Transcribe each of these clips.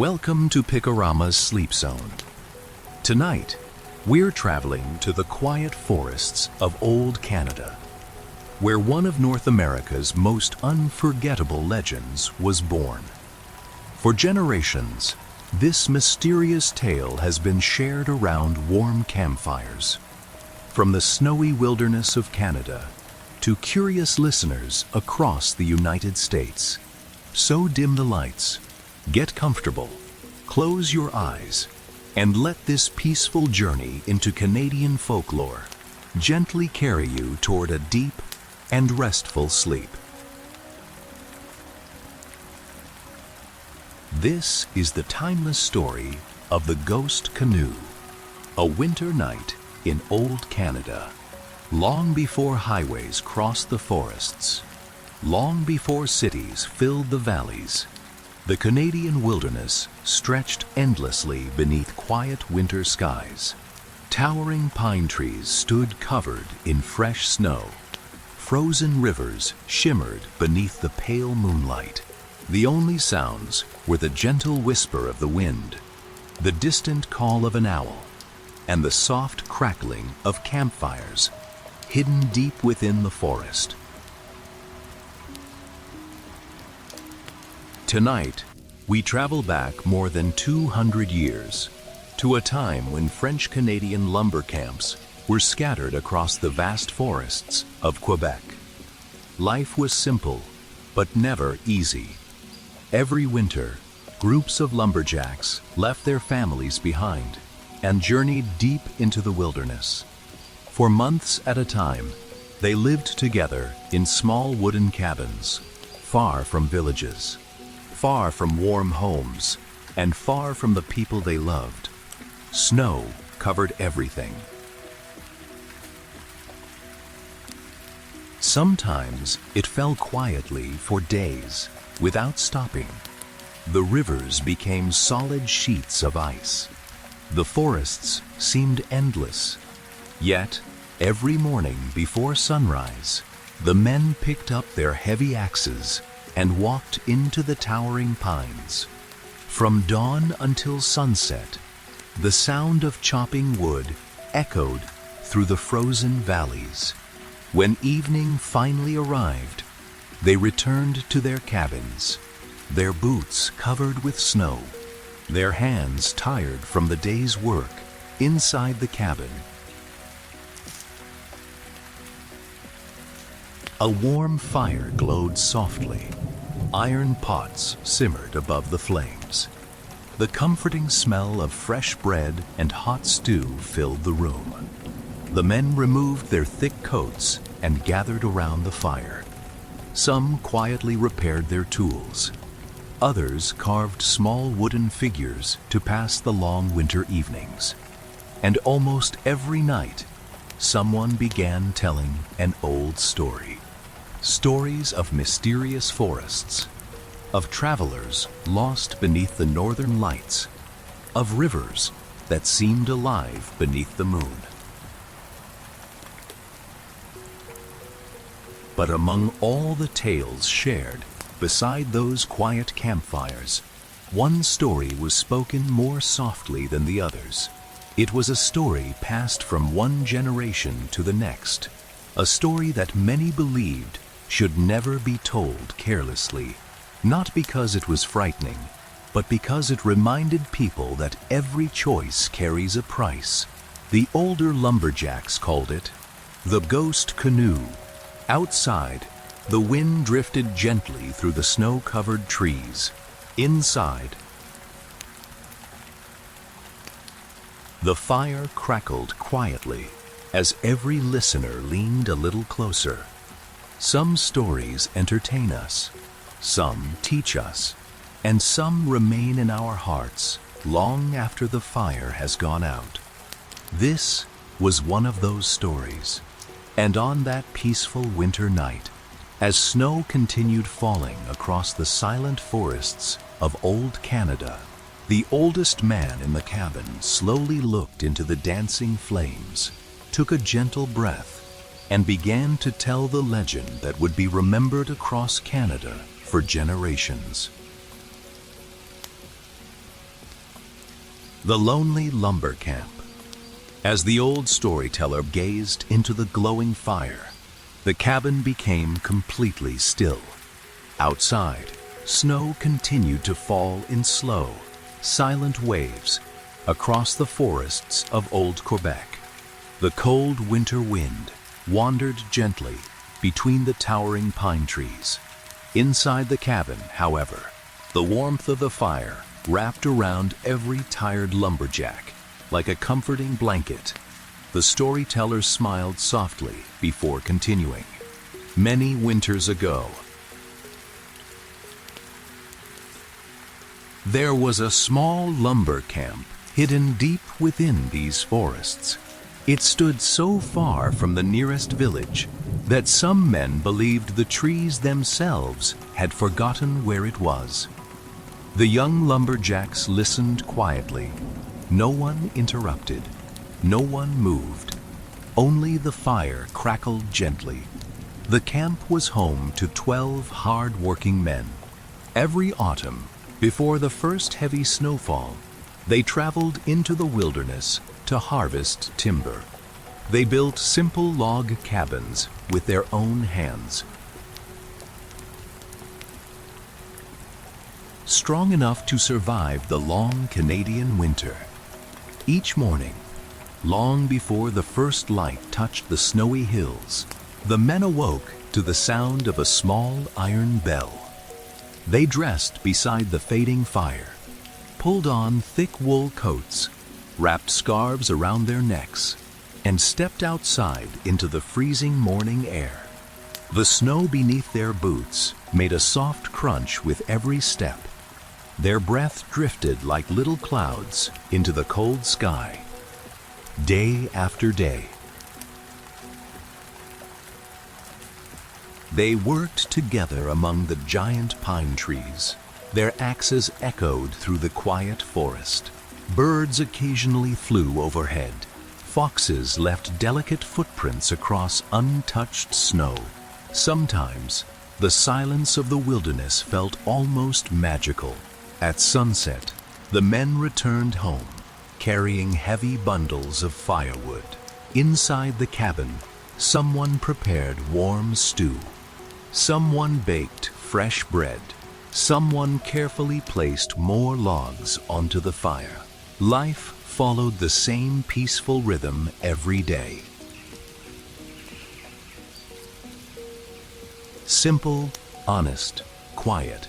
Welcome to Pickorama's Sleep Zone. Tonight, we're traveling to the quiet forests of old Canada, where one of North America's most unforgettable legends was born. For generations, this mysterious tale has been shared around warm campfires. From the snowy wilderness of Canada to curious listeners across the United States. So dim the lights, get comfortable, close your eyes, and let this peaceful journey into Canadian folklore gently carry you toward a deep and restful sleep. This is the timeless story of the Ghost Canoe, a winter night in old Canada, long before highways crossed the forests, long before cities filled the valleys. The Canadian wilderness stretched endlessly beneath quiet winter skies. Towering pine trees stood covered in fresh snow. Frozen rivers shimmered beneath the pale moonlight. The only sounds were the gentle whisper of the wind, the distant call of an owl, and the soft crackling of campfires hidden deep within the forest. Tonight, we travel back more than 200 years to a time when French-Canadian lumber camps were scattered across the vast forests of Quebec. Life was simple, but never easy. Every winter, groups of lumberjacks left their families behind and journeyed deep into the wilderness. For months at a time, they lived together in small wooden cabins, far from villages, far from warm homes, and far from the people they loved. Snow covered everything. Sometimes it fell quietly for days, without stopping. The rivers became solid sheets of ice. The forests seemed endless. Yet, every morning before sunrise, the men picked up their heavy axes and walked into the towering pines. From dawn until sunset, the sound of chopping wood echoed through the frozen valleys. When evening finally arrived, they returned to their cabins, their boots covered with snow, their hands tired from the day's work inside the cabin. A warm fire glowed softly. Iron pots simmered above the flames. The comforting smell of fresh bread and hot stew filled the room. The men removed their thick coats and gathered around the fire. Some quietly repaired their tools. Others carved small wooden figures to pass the long winter evenings. And almost every night, someone began telling an old story. Stories of mysterious forests, of travelers lost beneath the northern lights, of rivers that seemed alive beneath the moon. But among all the tales shared beside those quiet campfires, one story was spoken more softly than the others. It was a story passed from one generation to the next, a story that many believed should never be told carelessly, not because it was frightening, but because it reminded people that every choice carries a price. The older lumberjacks called it the Ghost Canoe. Outside, the wind drifted gently through the snow-covered trees. Inside, the fire crackled quietly as every listener leaned a little closer. Some stories entertain us, some teach us, and some remain in our hearts long after the fire has gone out. This was one of those stories. And on that peaceful winter night, as snow continued falling across the silent forests of old Canada, the oldest man in the cabin slowly looked into the dancing flames, took a gentle breath, and began to tell the legend that would be remembered across Canada for generations. The lonely lumber camp. As the old storyteller gazed into the glowing fire, the cabin became completely still. Outside, snow continued to fall in slow, silent waves across the forests of old Quebec. The cold winter wind wandered gently between the towering pine trees. Inside the cabin, however, the warmth of the fire wrapped around every tired lumberjack like a comforting blanket. The storyteller smiled softly before continuing. Many winters ago, there was a small lumber camp hidden deep within these forests. It stood so far from the nearest village that some men believed the trees themselves had forgotten where it was. The young lumberjacks listened quietly. No one interrupted. No one moved. Only the fire crackled gently. The camp was home to 12 hard-working men. Every autumn, before the first heavy snowfall, they traveled into the wilderness to harvest timber. They built simple log cabins with their own hands, strong enough to survive the long Canadian winter. Each morning, long before the first light touched the snowy hills, the men awoke to the sound of a small iron bell. They dressed beside the fading fire, pulled on thick wool coats, wrapped scarves around their necks, and stepped outside into the freezing morning air. The snow beneath their boots made a soft crunch with every step. Their breath drifted like little clouds into the cold sky. Day after day, they worked together among the giant pine trees. Their axes echoed through the quiet forest. Birds occasionally flew overhead. Foxes left delicate footprints across untouched snow. Sometimes, the silence of the wilderness felt almost magical. At sunset, the men returned home, carrying heavy bundles of firewood. Inside the cabin, someone prepared warm stew. Someone baked fresh bread. Someone carefully placed more logs onto the fire. Life followed the same peaceful rhythm every day. Simple, honest, quiet.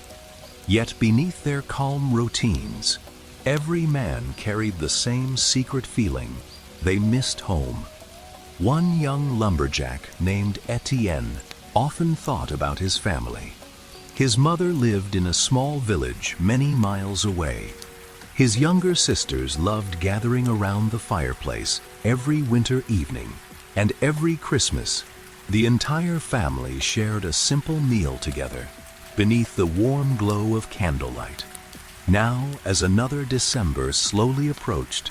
Yet beneath their calm routines, every man carried the same secret feeling. They missed home. One young lumberjack named Etienne often thought about his family. His mother lived in a small village many miles away. His younger sisters loved gathering around the fireplace every winter evening, and every Christmas, the entire family shared a simple meal together beneath the warm glow of candlelight. Now, as another December slowly approached,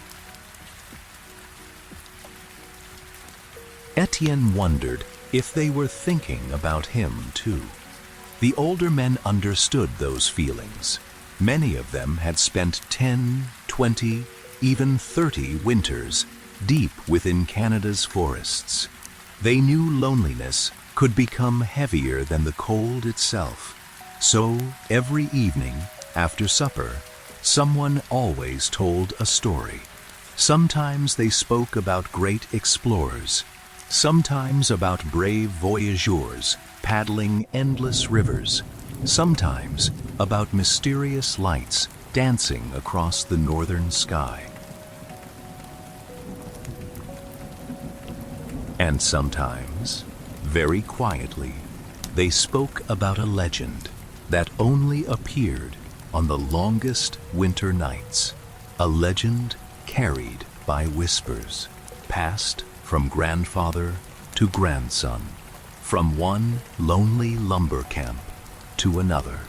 Etienne wondered if they were thinking about him too. The older men understood those feelings. Many of them had spent 10, 20, even 30 winters deep within Canada's forests. They knew loneliness could become heavier than the cold itself. So, every evening, after supper, someone always told a story. Sometimes they spoke about great explorers, sometimes about brave voyageurs paddling endless rivers, sometimes about mysterious lights dancing across the northern sky. And sometimes, very quietly, they spoke about a legend that only appeared on the longest winter nights, a legend carried by whispers, passed from grandfather to grandson, from one lonely lumber camp to another.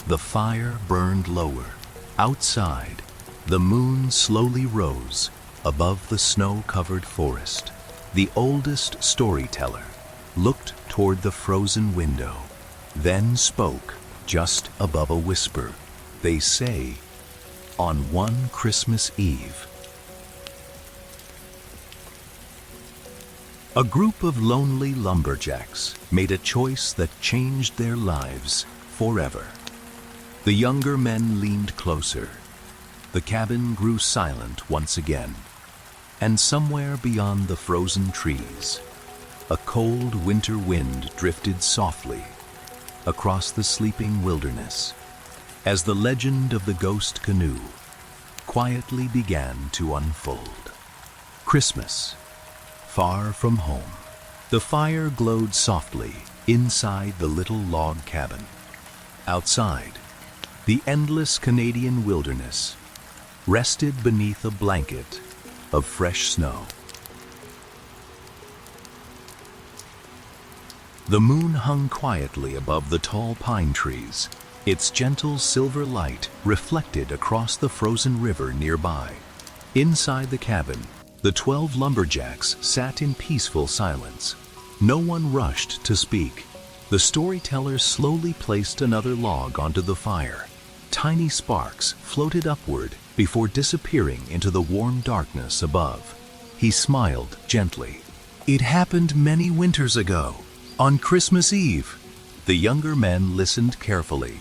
The fire burned lower. Outside, the moon slowly rose above the snow-covered forest. The oldest storyteller looked toward the frozen window, then spoke just above a whisper. They say, on one Christmas Eve, A group of lonely lumberjacks made a choice that changed their lives forever. The younger men leaned closer. The cabin grew silent once again. And somewhere beyond the frozen trees, a cold winter wind drifted softly across the sleeping wilderness as the legend of the ghost canoe quietly began to unfold. Christmas, far from home. The fire glowed softly inside the little log cabin. Outside, the endless Canadian wilderness rested beneath a blanket of fresh snow. The moon hung quietly above the tall pine trees, its gentle silver light reflected across the frozen river nearby. Inside the cabin, the 12 lumberjacks sat in peaceful silence. No one rushed to speak. The storyteller slowly placed another log onto the fire. Tiny sparks floated upward before disappearing into the warm darkness above. He smiled gently. It happened many winters ago, on Christmas Eve. The younger men listened carefully.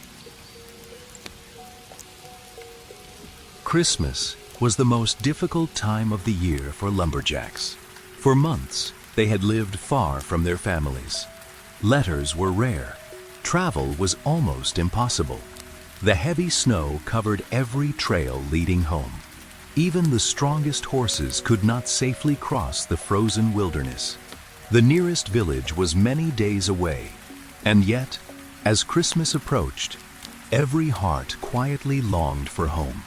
Christmas was the most difficult time of the year for lumberjacks. For months, they had lived far from their families. Letters were rare. Travel was almost impossible. The heavy snow covered every trail leading home. Even the strongest horses could not safely cross the frozen wilderness. The nearest village was many days away, and yet, as Christmas approached, every heart quietly longed for home.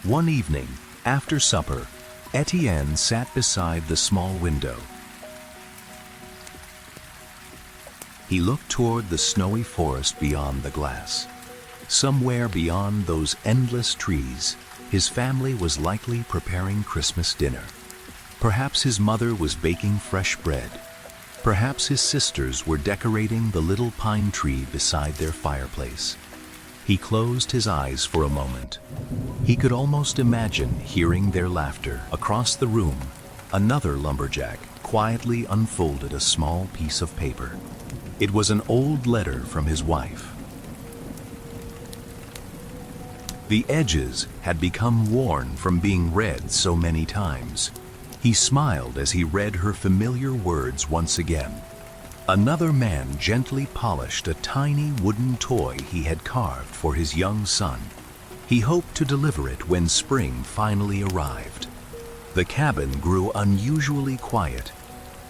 One evening, after supper, Etienne sat beside the small window. He looked toward the snowy forest beyond the glass. Somewhere beyond those endless trees, his family was likely preparing Christmas dinner. Perhaps his mother was baking fresh bread. Perhaps his sisters were decorating the little pine tree beside their fireplace. He closed his eyes for a moment. He could almost imagine hearing their laughter. Across the room, another lumberjack quietly unfolded a small piece of paper. It was an old letter from his wife. The edges had become worn from being read so many times. He smiled as he read her familiar words once again. Another man gently polished a tiny wooden toy he had carved for his young son. He hoped to deliver it when spring finally arrived. The cabin grew unusually quiet.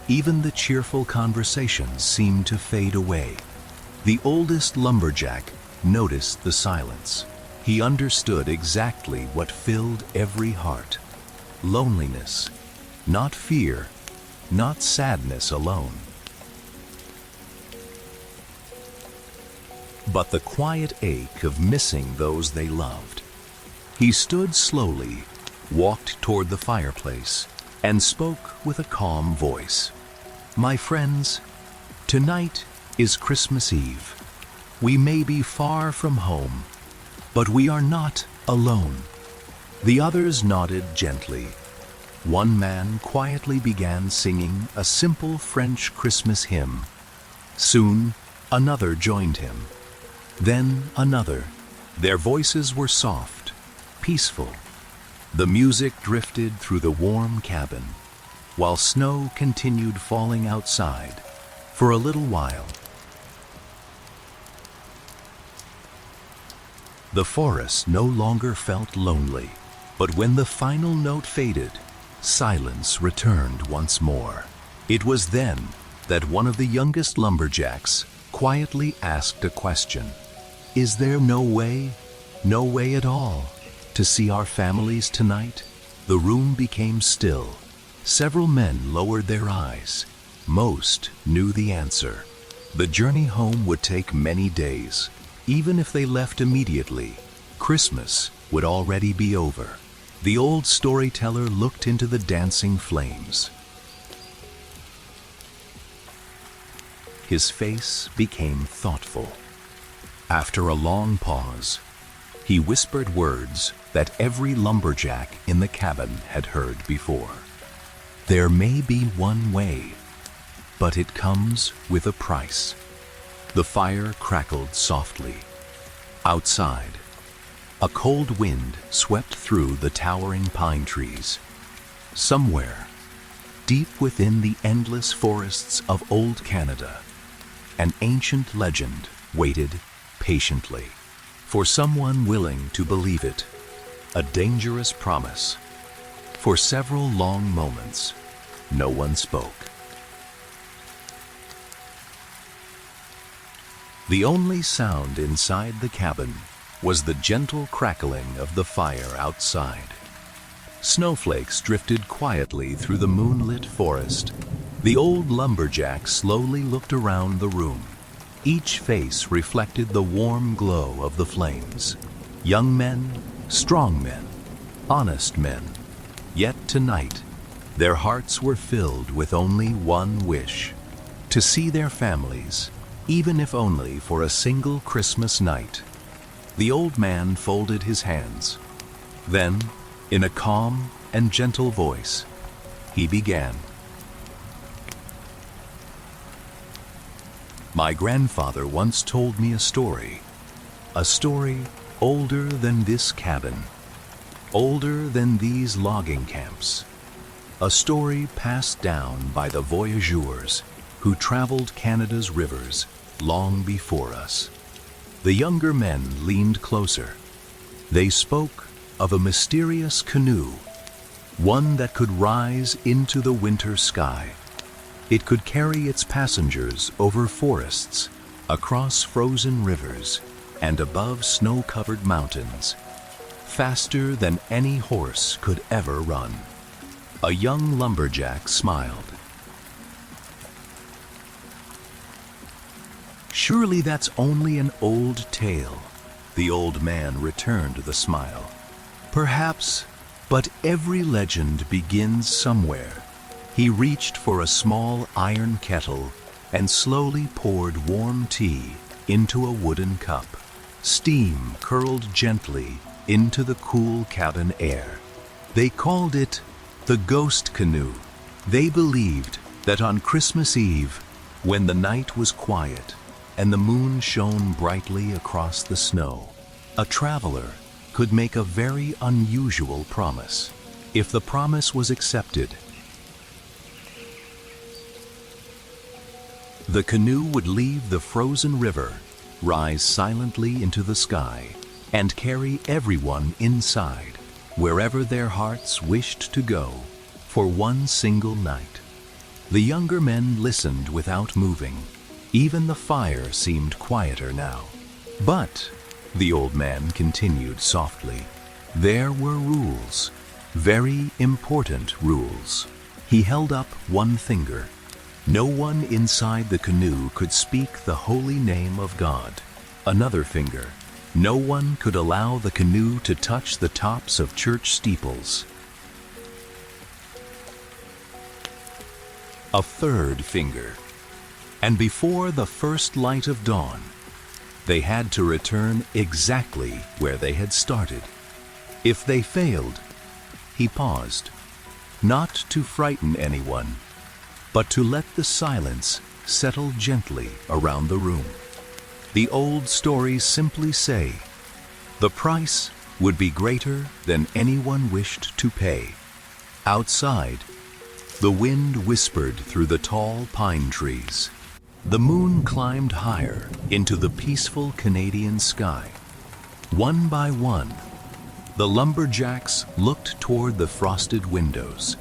Even the cheerful conversations seemed to fade away. The oldest lumberjack noticed the silence. He understood exactly what filled every heart. Loneliness, not fear, not sadness alone, but the quiet ache of missing those they loved. He stood slowly, walked toward the fireplace, and spoke with a calm voice. "My friends, tonight is Christmas Eve. We may be far from home, but we are not alone." The others nodded gently. One man quietly began singing a simple French Christmas hymn. Soon, another joined him. Then another. Their voices were soft, peaceful. The music drifted through the warm cabin, while snow continued falling outside for a little while. The forest no longer felt lonely, but when the final note faded, silence returned once more. It was then that one of the youngest lumberjacks quietly asked a question. "Is there no way at all, to see our families tonight?" The room became still. Several men lowered their eyes. Most knew the answer. The journey home would take many days. Even if they left immediately, Christmas would already be over. The old storyteller looked into the dancing flames. His face became thoughtful. After a long pause, he whispered words that every lumberjack in the cabin had heard before. "There may be one way, but it comes with a price. The fire crackled softly. Outside, a cold wind swept through the towering pine trees. Somewhere, deep within the endless forests of old Canada, an ancient legend waited patiently for someone willing to believe it, a dangerous promise. For several long moments, no one spoke. The only sound inside the cabin was the gentle crackling of the fire outside. Snowflakes drifted quietly through the moonlit forest. The old lumberjack slowly looked around the room. Each face reflected the warm glow of the flames. Young men, strong men, honest men. Yet tonight, their hearts were filled with only one wish: to see their families, even if only for a single Christmas night. The old man folded his hands. Then, in a calm and gentle voice, he began. My grandfather once told me a story older than this cabin, older than these logging camps, a story passed down by the voyageurs who traveled Canada's rivers long before us. The younger men leaned closer. They spoke of a mysterious canoe, one that could rise into the winter sky. It could carry its passengers over forests, across frozen rivers, and above snow-covered mountains, faster than any horse could ever run. A young lumberjack smiled. Surely that's only an old tale. The old man returned the smile. Perhaps, but every legend begins somewhere. He reached for a small iron kettle and slowly poured warm tea into a wooden cup. Steam curled gently into the cool cabin air. They called it the ghost canoe. They believed that on Christmas Eve, when the night was quiet and the moon shone brightly across the snow, a traveler could make a very unusual promise. If the promise was accepted, the canoe would leave the frozen river, rise silently into the sky, and carry everyone inside, wherever their hearts wished to go, for one single night. The younger men listened without moving. Even the fire seemed quieter now. But, the old man continued softly, there were rules, very important rules. He held up one finger. No one inside the canoe could speak the holy name of God. Another finger. No one could allow the canoe to touch the tops of church steeples. A third finger. And before the first light of dawn, they had to return exactly where they had started. If they failed, he paused, not to frighten anyone, but to let the silence settle gently around the room. The old stories simply say, the price would be greater than anyone wished to pay. Outside, the wind whispered through the tall pine trees. The moon climbed higher into the peaceful Canadian sky. One by one, the lumberjacks looked toward the frosted windows.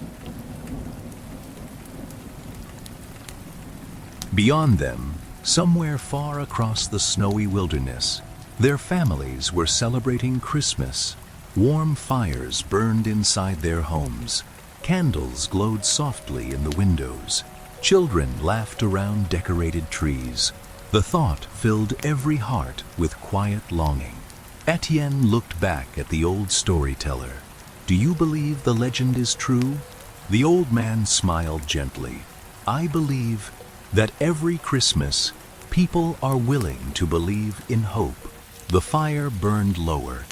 Beyond them, somewhere far across the snowy wilderness, their families were celebrating Christmas. Warm fires burned inside their homes. Candles glowed softly in the windows. Children laughed around decorated trees. The thought filled every heart with quiet longing. Etienne looked back at the old storyteller. Do you believe the legend is true? The old man smiled gently. I believe that every Christmas, people are willing to believe in hope. The fire burned lower.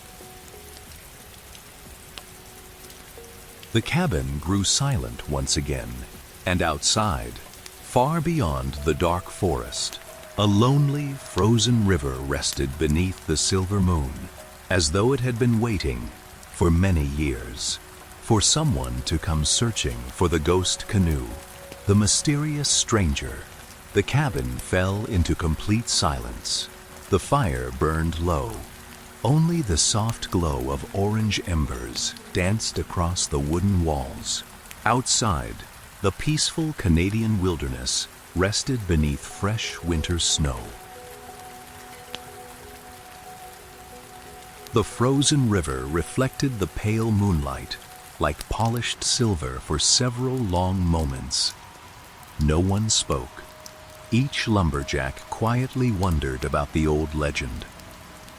The cabin grew silent once again, and outside, Far beyond the dark forest, a lonely, frozen river rested beneath the silver moon, as though it had been waiting for many years for someone to come searching for the ghost canoe, the mysterious stranger. The cabin fell into complete silence. The fire burned low. Only the soft glow of orange embers danced across the wooden walls. Outside, the peaceful Canadian wilderness rested beneath fresh winter snow. The frozen river reflected the pale moonlight like polished silver for several long moments. No one spoke. Each lumberjack quietly wondered about the old legend.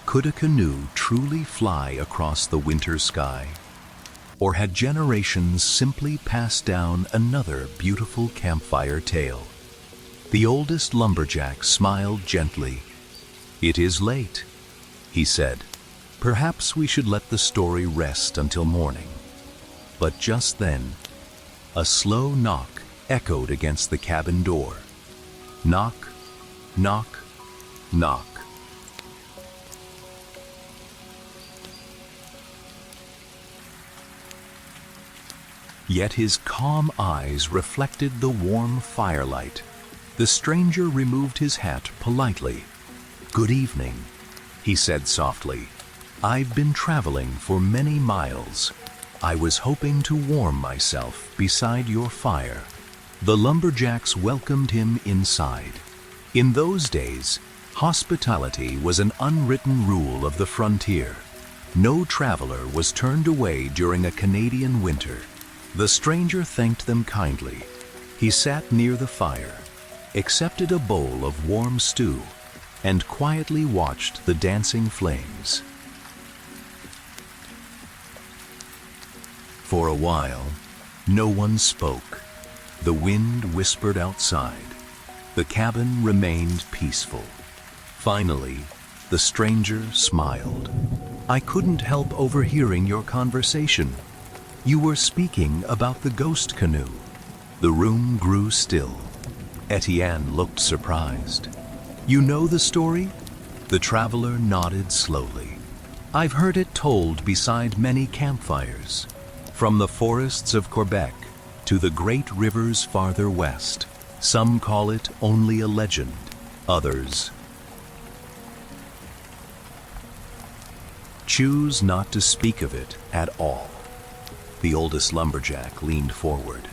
Could a canoe truly fly across the winter sky? Or had generations simply passed down another beautiful campfire tale? The oldest lumberjack smiled gently. "It is late," he said. "Perhaps we should let the story rest until morning." But just then, a slow knock echoed against the cabin door. Knock, knock, knock. Yet his calm eyes reflected the warm firelight. The stranger removed his hat politely. "Good evening," he said softly. "I've been traveling for many miles. I was hoping to warm myself beside your fire." The lumberjacks welcomed him inside. In those days, hospitality was an unwritten rule of the frontier. No traveler was turned away during a Canadian winter. The stranger thanked them kindly. He sat near the fire, accepted a bowl of warm stew, and quietly watched the dancing flames. For a while, no one spoke. The wind whispered outside. The cabin remained peaceful. Finally, the stranger smiled. "I couldn't help overhearing your conversation. You were speaking about the ghost canoe." The room grew still. Etienne looked surprised. "You know the story?" The traveler nodded slowly. "I've heard it told beside many campfires. From the forests of Quebec to the great rivers farther west, some call it only a legend, others choose not to speak of it at all." The oldest lumberjack leaned forward.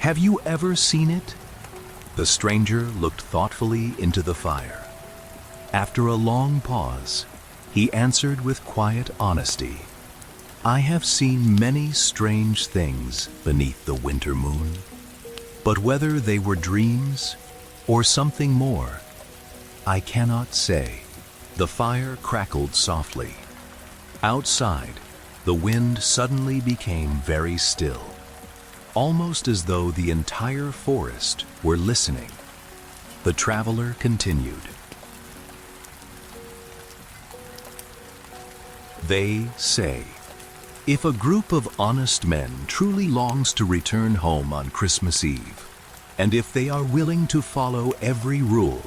"Have you ever seen it?" The stranger looked thoughtfully into the fire. After a long pause, he answered with quiet honesty. "I have seen many strange things beneath the winter moon, but whether they were dreams or something more, I cannot say." The fire crackled softly. Outside, the wind suddenly became very still, almost as though the entire forest were listening. The traveler continued. "They say, if a group of honest men truly longs to return home on Christmas Eve, and if they are willing to follow every rule,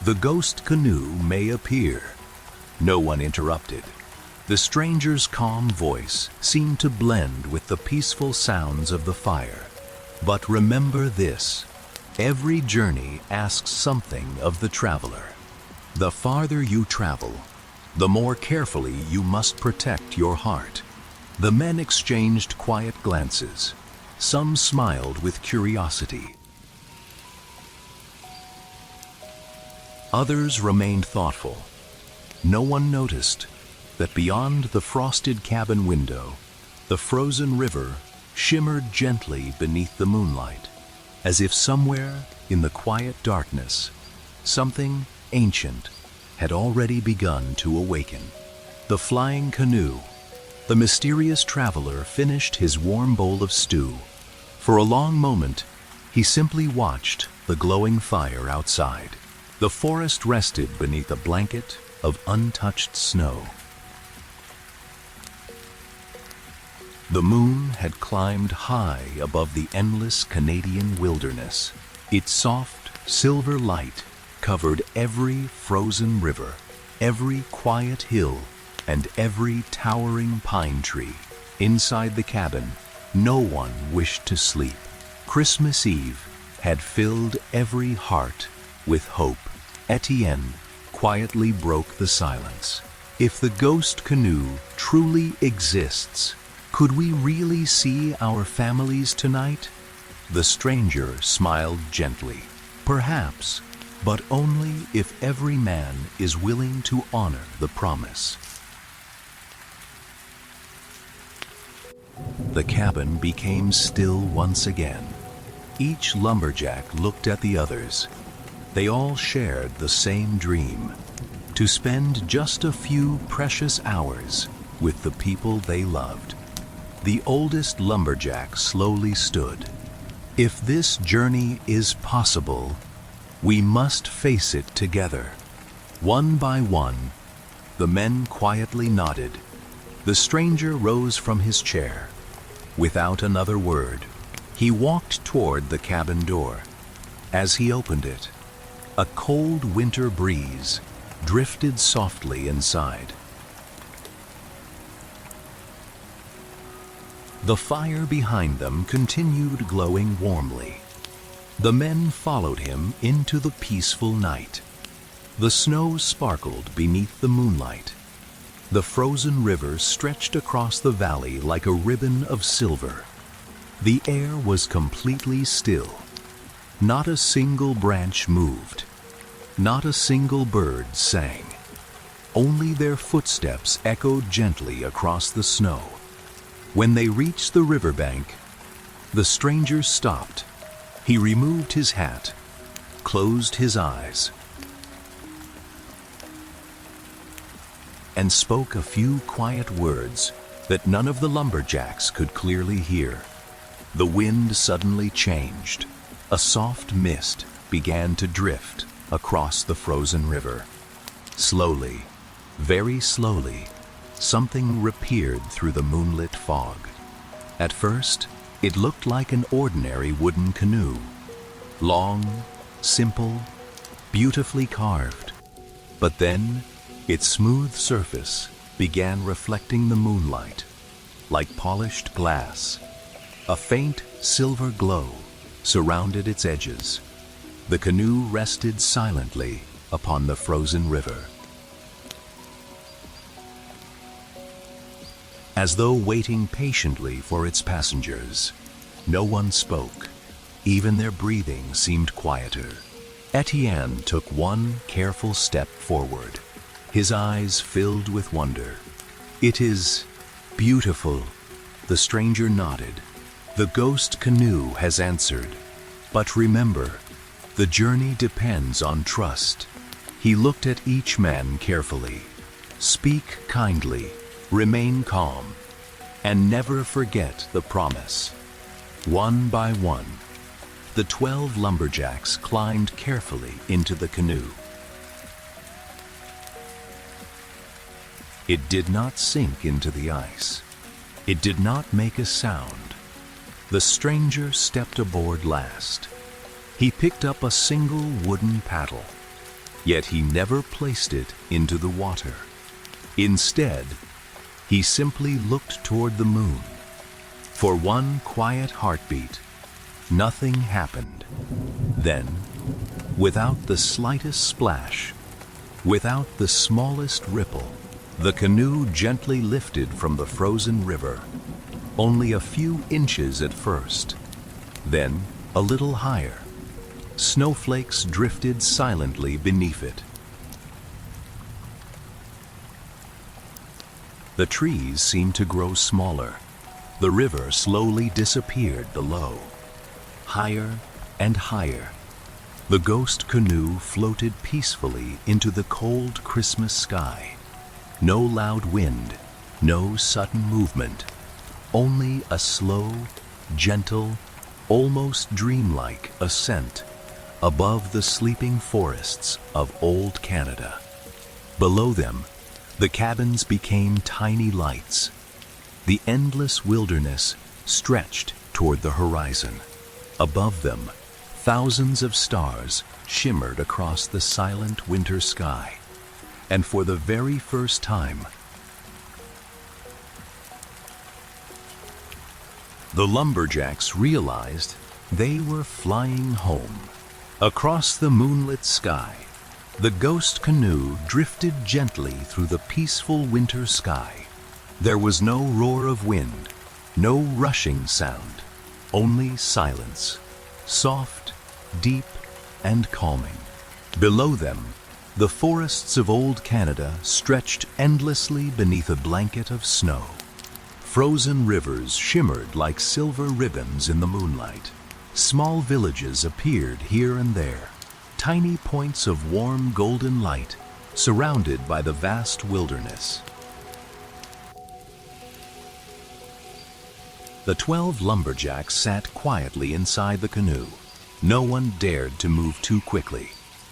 the ghost canoe may appear." No one interrupted. The stranger's calm voice seemed to blend with the peaceful sounds of the fire. "But remember this, every journey asks something of the traveler. The farther you travel, the more carefully you must protect your heart." The men exchanged quiet glances. Some smiled with curiosity. Others remained thoughtful. No one noticed that beyond the frosted cabin window, the frozen river shimmered gently beneath the moonlight, as if somewhere in the quiet darkness, something ancient had already begun to awaken. The flying canoe. The mysterious traveler finished his warm bowl of stew. For a long moment, he simply watched the glowing fire outside. The forest rested beneath a blanket of untouched snow. The moon had climbed high above the endless Canadian wilderness. Its soft, silver light covered every frozen river, every quiet hill, and every towering pine tree. Inside the cabin, no one wished to sleep. Christmas Eve had filled every heart with hope. Etienne quietly broke the silence. If the ghost canoe truly exists, could we really see our families tonight? The stranger smiled gently. Perhaps, but only if every man is willing to honor the promise. The cabin became still once again. Each lumberjack looked at the others. They all shared the same dream, to spend just a few precious hours with the people they loved. The oldest lumberjack slowly stood. If this journey is possible, we must face it together. One by one, the men quietly nodded. The stranger rose from his chair. Without another word, he walked toward the cabin door. As he opened it, a cold winter breeze drifted softly inside. The fire behind them continued glowing warmly. The men followed him into the peaceful night. The snow sparkled beneath the moonlight. The frozen river stretched across the valley like a ribbon of silver. The air was completely still. Not a single branch moved. Not a single bird sang. Only their footsteps echoed gently across the snow. When they reached the riverbank, the stranger stopped. He removed his hat, closed his eyes, and spoke a few quiet words that none of the lumberjacks could clearly hear. The wind suddenly changed. A soft mist began to drift across the frozen river. Slowly, very slowly, something reappeared through the moonlit fog. At first, it looked like an ordinary wooden canoe. Long, simple, beautifully carved. But then, its smooth surface began reflecting the moonlight, like polished glass. A faint silver glow surrounded its edges. The canoe rested silently upon the frozen river. As though waiting patiently for its passengers, no one spoke. Even their breathing seemed quieter. Etienne took one careful step forward, his eyes filled with wonder. "It is beautiful," the stranger nodded. "The ghost canoe has answered. But remember, the journey depends on trust." He looked at each man carefully. "Speak kindly, remain calm, and never forget the promise." One by one, the 12 lumberjacks climbed carefully into the canoe. It did not sink into the ice. It did not make a sound. The stranger stepped aboard last. He picked up a single wooden paddle, yet he never placed it into the water. Instead, he simply looked toward the moon. For one quiet heartbeat, nothing happened. Then, without the slightest splash, without the smallest ripple, the canoe gently lifted from the frozen river, only a few inches at first, then a little higher. Snowflakes drifted silently beneath it. The trees seemed to grow smaller. The river slowly disappeared below. Higher and higher, the ghost canoe floated peacefully into the cold Christmas sky. No loud wind, no sudden movement, only a slow, gentle, almost dreamlike ascent above the sleeping forests of old Canada. Below them, the cabins became tiny lights. The endless wilderness stretched toward the horizon. Above them, Thousands of stars shimmered across the silent winter sky, and for the very first time, the lumberjacks realized they were flying home. Across the moonlit sky, the ghost canoe drifted gently through the peaceful winter sky. There was no roar of wind, no rushing sound, only silence, soft, deep, and calming. Below them, the forests of old Canada stretched endlessly beneath a blanket of snow. Frozen rivers shimmered like silver ribbons in the moonlight. Small villages appeared here and there, tiny points of warm golden light surrounded by the vast wilderness. The 12 lumberjacks sat quietly inside the canoe. No one dared to move too quickly.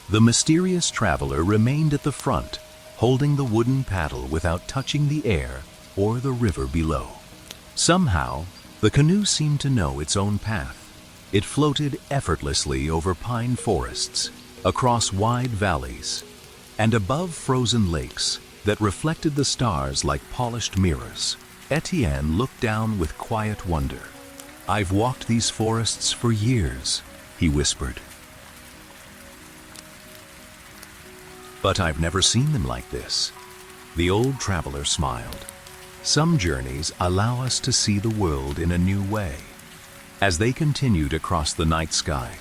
The mysterious traveler remained at the front, holding the wooden paddle without touching the air or the river below. Somehow, the canoe seemed to know its own path. It floated effortlessly over pine forests, across wide valleys, and above frozen lakes that reflected the stars like polished mirrors. Etienne looked down with quiet wonder. "I've walked these forests for years," he whispered. "But I've never seen them like this." The old traveler smiled. "Some journeys allow us to see the world in a new way." As they continued across the night sky,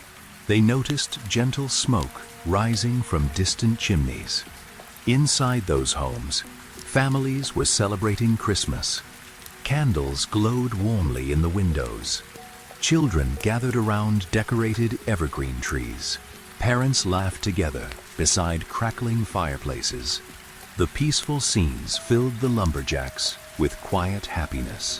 they noticed gentle smoke rising from distant chimneys. Inside those homes, families were celebrating Christmas. Candles glowed warmly in the windows. Children gathered around decorated evergreen trees. Parents laughed together beside crackling fireplaces. The peaceful scenes filled the lumberjacks with quiet happiness.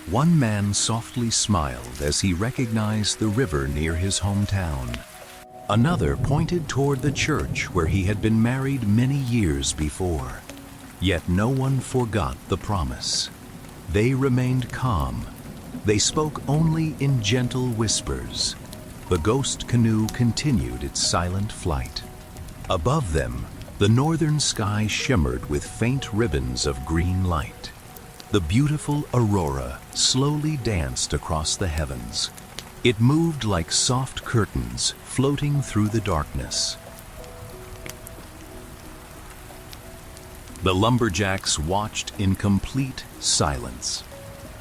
One man softly smiled as he recognized the river near his hometown. Another pointed toward the church where he had been married many years before. Yet no one forgot the promise. They remained calm. They spoke only in gentle whispers. The ghost canoe continued its silent flight. Above them, the northern sky shimmered with faint ribbons of green light. The beautiful aurora slowly danced across the heavens. It moved like soft curtains floating through the darkness. The lumberjacks watched in complete silence.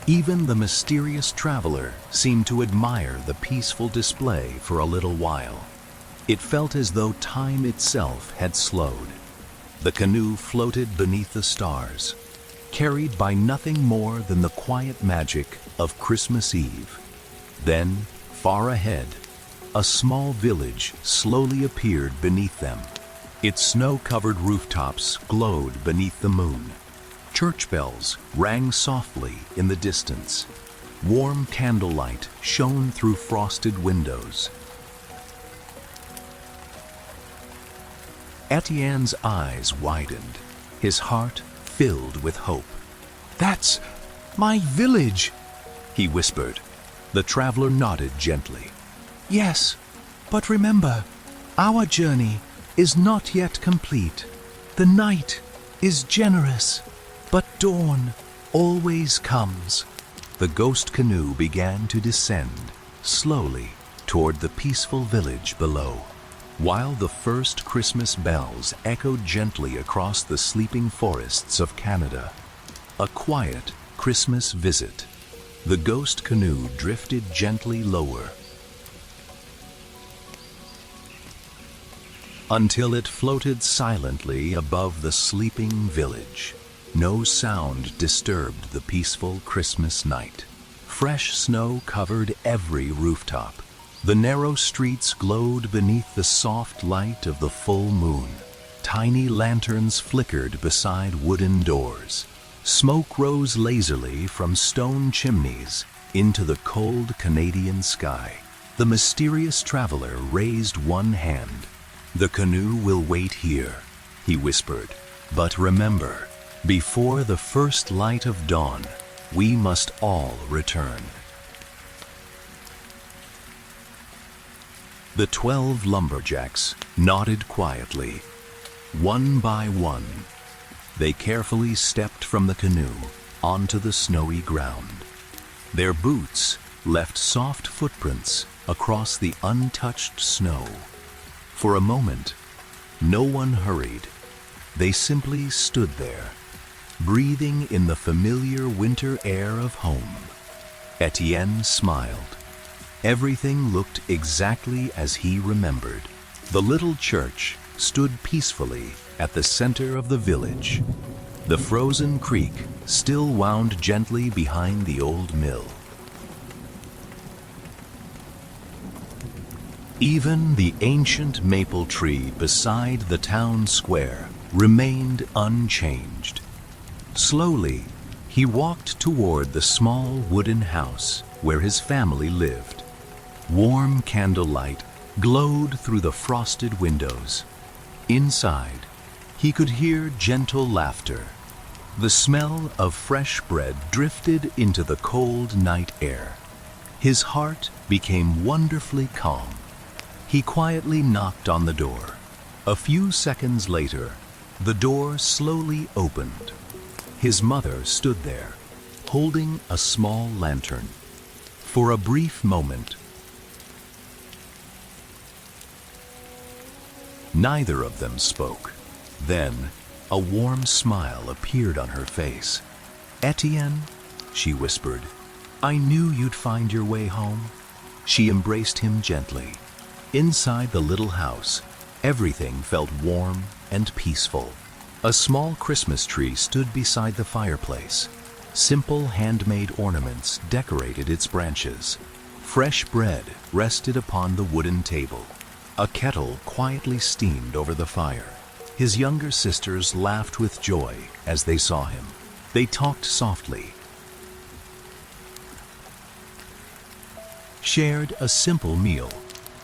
Even the mysterious traveler seemed to admire the peaceful display for a little while. It felt as though time itself had slowed. The canoe floated beneath the stars, carried by nothing more than the quiet magic of Christmas Eve. Then, far ahead, a small village slowly appeared beneath them. Its snow-covered rooftops glowed beneath the moon. Church bells rang softly in the distance. Warm candlelight shone through frosted windows. Etienne's eyes widened, his heart filled with hope. "That's my village," he whispered. The traveler nodded gently. "Yes, but remember, our journey is not yet complete. The night is generous, but dawn always comes." The ghost canoe began to descend, slowly, toward the peaceful village below. While the first Christmas bells echoed gently across the sleeping forests of Canada, a quiet Christmas visit, the ghost canoe drifted gently lower, until it floated silently above the sleeping village. No sound disturbed the peaceful Christmas night. Fresh snow covered every rooftop. The narrow streets glowed beneath the soft light of the full moon. Tiny lanterns flickered beside wooden doors. Smoke rose lazily from stone chimneys into the cold Canadian sky. The mysterious traveler raised one hand. "The canoe will wait here," he whispered. "But remember, before the first light of dawn, we must all return." The 12 lumberjacks nodded quietly. One by one, they carefully stepped from the canoe onto the snowy ground. Their boots left soft footprints across the untouched snow. For a moment, no one hurried. They simply stood there, breathing in the familiar winter air of home. Etienne smiled. Everything looked exactly as he remembered. The little church stood peacefully at the center of the village. The frozen creek still wound gently behind the old mill. Even the ancient maple tree beside the town square remained unchanged. Slowly, he walked toward the small wooden house where his family lived. Warm candlelight glowed through the frosted windows. Inside, he could hear gentle laughter. The smell of fresh bread drifted into the cold night air. His heart became wonderfully calm. He quietly knocked on the door. A few seconds later, the door slowly opened. His mother stood there, holding a small lantern. For a brief moment, neither of them spoke. Then, a warm smile appeared on her face. "Etienne," she whispered, "I knew you'd find your way home." She embraced him gently. Inside the little house, everything felt warm and peaceful. A small Christmas tree stood beside the fireplace. Simple handmade ornaments decorated its branches. Fresh bread rested upon the wooden table. A kettle quietly steamed over the fire. His younger sisters laughed with joy as they saw him. They talked softly, shared a simple meal,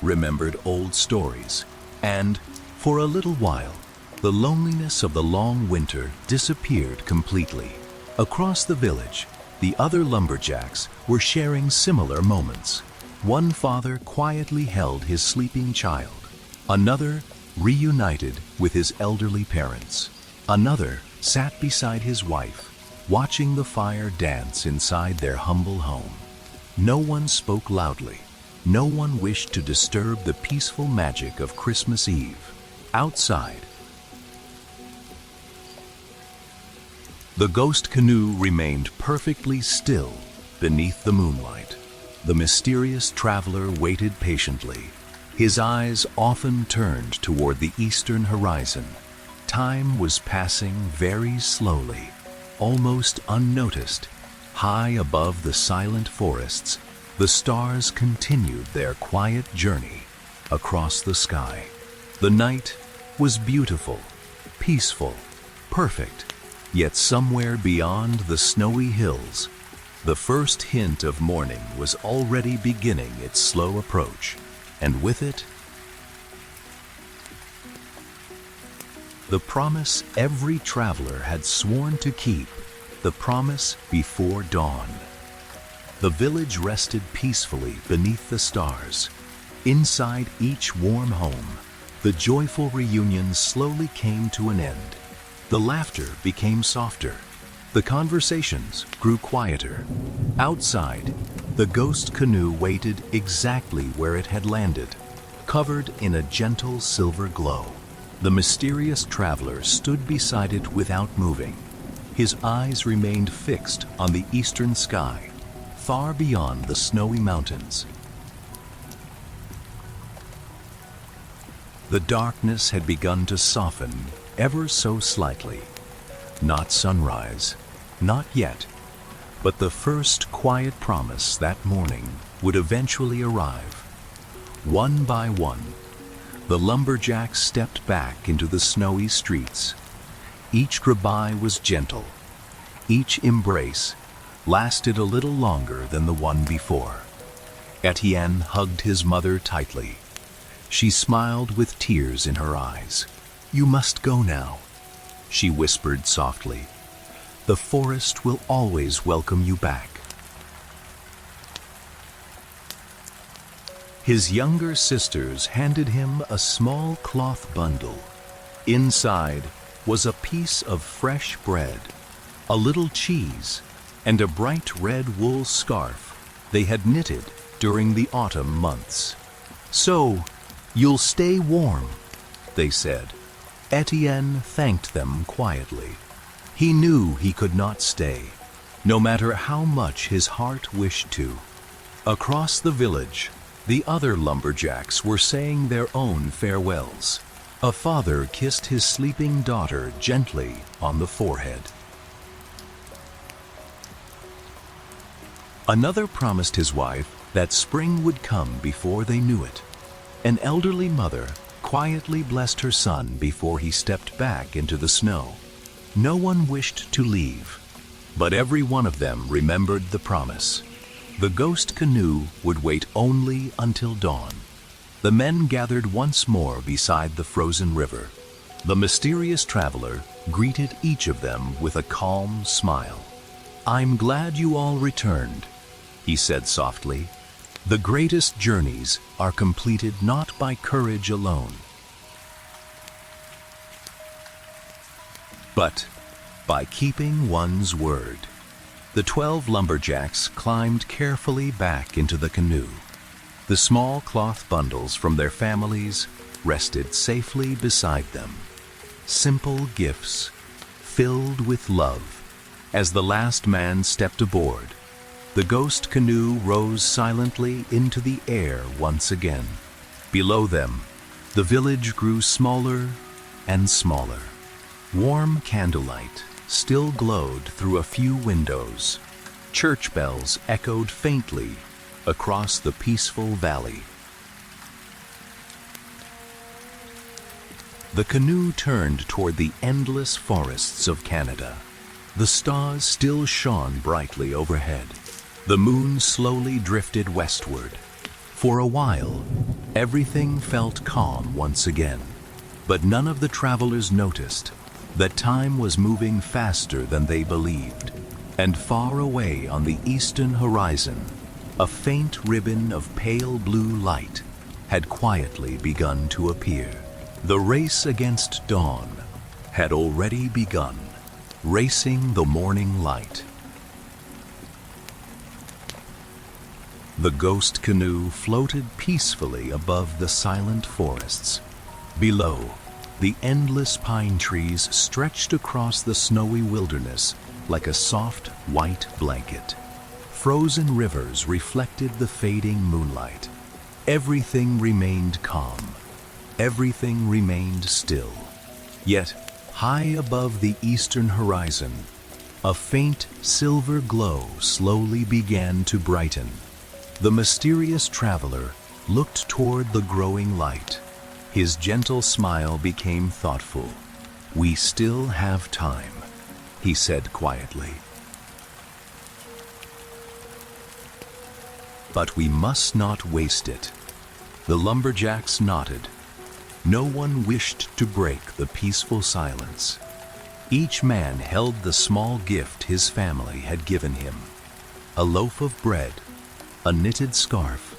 remembered old stories, and, for a little while, the loneliness of the long winter disappeared completely. Across the village, the other lumberjacks were sharing similar moments. One father quietly held his sleeping child. Another reunited with his elderly parents. Another sat beside his wife, watching the fire dance inside their humble home. No one spoke loudly. No one wished to disturb the peaceful magic of Christmas Eve. Outside, the ghost canoe remained perfectly still beneath the moonlight. The mysterious traveler waited patiently. His eyes often turned toward the eastern horizon. Time was passing very slowly, almost unnoticed. High above the silent forests, the stars continued their quiet journey across the sky. The night was beautiful, peaceful, perfect, yet somewhere beyond the snowy hills, the first hint of morning was already beginning its slow approach, and with it, the promise every traveler had sworn to keep, the promise before dawn. The village rested peacefully beneath the stars. Inside each warm home, the joyful reunion slowly came to an end. The laughter became softer. The conversations grew quieter. Outside, the ghost canoe waited exactly where it had landed, covered in a gentle silver glow. The mysterious traveler stood beside it without moving. His eyes remained fixed on the eastern sky, far beyond the snowy mountains. The darkness had begun to soften ever so slightly. Not sunrise, not yet, but the first quiet promise that morning would eventually arrive. One by one, the lumberjacks stepped back into the snowy streets. Each goodbye was gentle. Each embrace lasted a little longer than the one before. Etienne hugged his mother tightly. She smiled with tears in her eyes. "You must go now," she whispered softly. "The forest will always welcome you back." His younger sisters handed him a small cloth bundle. Inside was a piece of fresh bread, a little cheese, and a bright red wool scarf they had knitted during the autumn months. "So, you'll stay warm," they said. Etienne thanked them quietly. He knew he could not stay, no matter how much his heart wished to. Across the village, the other lumberjacks were saying their own farewells. A father kissed his sleeping daughter gently on the forehead. Another promised his wife that spring would come before they knew it. An elderly mother quietly blessed her son before he stepped back into the snow. No one wished to leave, but every one of them remembered the promise. The ghost canoe would wait only until dawn. The men gathered once more beside the frozen river. The mysterious traveler greeted each of them with a calm smile. "I'm glad you all returned," he said softly. "The greatest journeys are completed not by courage alone, but by keeping one's word." The 12 lumberjacks climbed carefully back into the canoe. The small cloth bundles from their families rested safely beside them. Simple gifts, filled with love. As the last man stepped aboard, the ghost canoe rose silently into the air once again. Below them, the village grew smaller and smaller. Warm candlelight still glowed through a few windows. Church bells echoed faintly across the peaceful valley. The canoe turned toward the endless forests of Canada. The stars still shone brightly overhead. The moon slowly drifted westward. For a while, everything felt calm once again. But none of the travelers noticed that time was moving faster than they believed. And far away on the eastern horizon, a faint ribbon of pale blue light had quietly begun to appear. The race against dawn had already begun, racing the morning light. The ghost canoe floated peacefully above the silent forests. Below, the endless pine trees stretched across the snowy wilderness like a soft white blanket. Frozen rivers reflected the fading moonlight. Everything remained calm. Everything remained still. Yet, high above the eastern horizon, a faint silver glow slowly began to brighten. The mysterious traveler looked toward the growing light. His gentle smile became thoughtful. "We still have time," he said quietly. "But we must not waste it." The lumberjacks nodded. No one wished to break the peaceful silence. Each man held the small gift his family had given him: a loaf of bread, a knitted scarf,